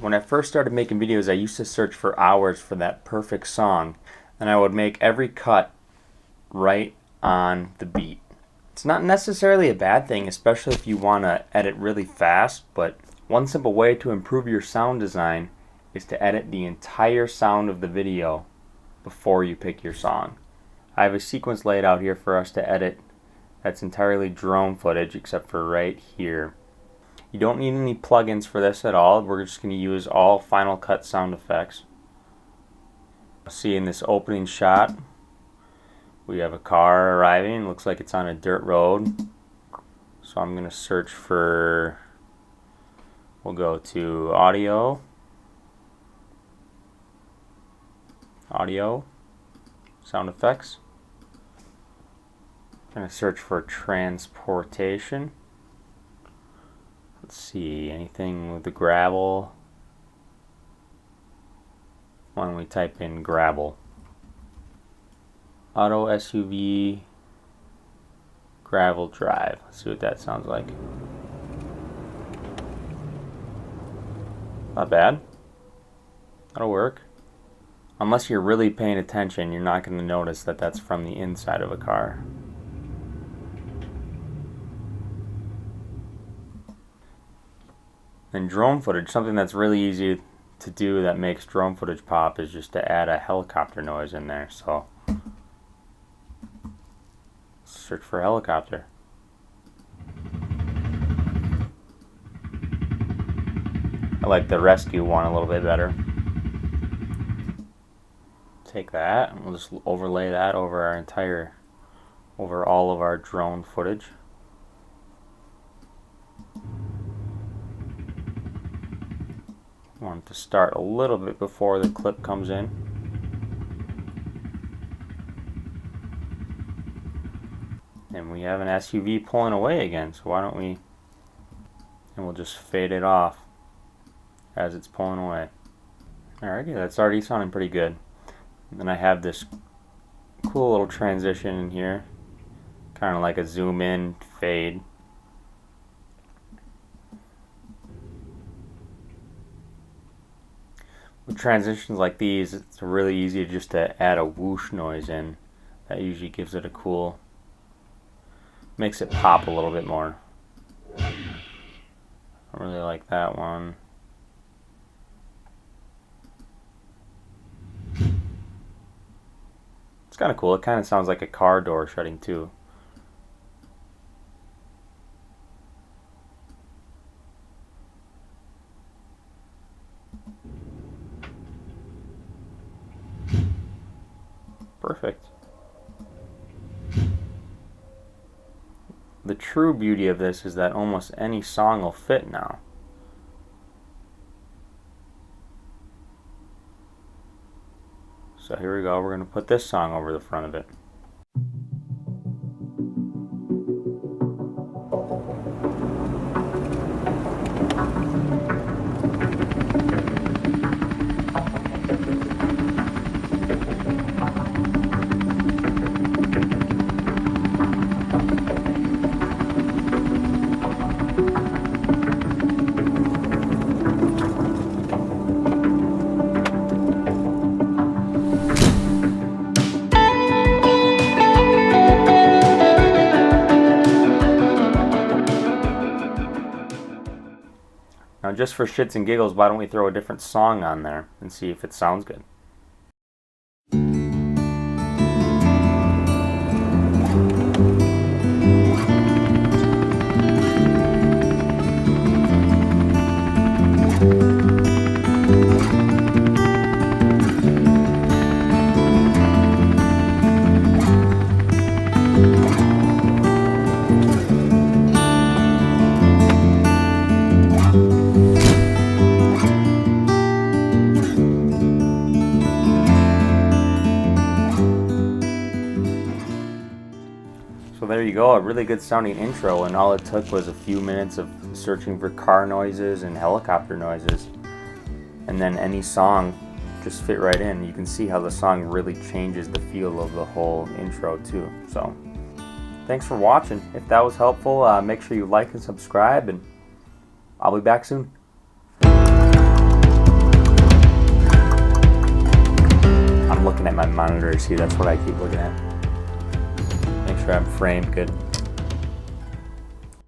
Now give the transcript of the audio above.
When I first started making videos, I used to search for hours for that perfect song, and I would make every cut right on the beat. It's not necessarily a bad thing, especially if you want to edit really fast, but one simple way to improve your sound design is to edit the entire sound of the video before you pick your song. I have a sequence laid out here for us to edit that's entirely drone footage except for right here. You don't need any plugins for this at all. We're just going to use all Final Cut sound effects. See, in this opening shot, we have a car arriving. Looks like it's on a dirt road. So I'm going to search for, we'll go to audio, sound effects. I'm going to search for transportation. Let's see, anything with the gravel. Why don't we type in gravel? Auto SUV gravel drive. Let's see what that sounds like. Not bad. That'll work. Unless you're really paying attention, you're not going to notice that that's from the inside of a car. And drone footage, something that's really easy to do that makes drone footage pop is just to add a helicopter noise in there. So search for helicopter. I like the rescue one a little bit better. Take that and we'll just overlay that over all of our drone footage. I want it to start a little bit before the clip comes in. And we have an SUV pulling away again, so why don't we, and we'll just fade it off as it's pulling away. Alrighty, that's already sounding pretty good. And then I have this cool little transition in here, kind of like a zoom in fade. With transitions like these, it's really easy just to add a whoosh noise in. That usually gives it a cool, makes it pop a little bit more. I really like that one. It's kind of cool. It kind of sounds like a car door shutting too. Perfect. The true beauty of this is that almost any song will fit now. So here we go, we're going to put this song over the front of it. Now just for shits and giggles, why don't we throw a different song on there and see if it sounds good. So there you go, a really good sounding intro, and all it took was a few minutes of searching for car noises and helicopter noises, and then any song just fit right in. You can see how the song really changes the feel of the whole intro too. So thanks for watching. If that was helpful, make sure you like and subscribe, and I'll be back soon. my monitor to see. That's what I keep looking at. Make sure I'm framed good.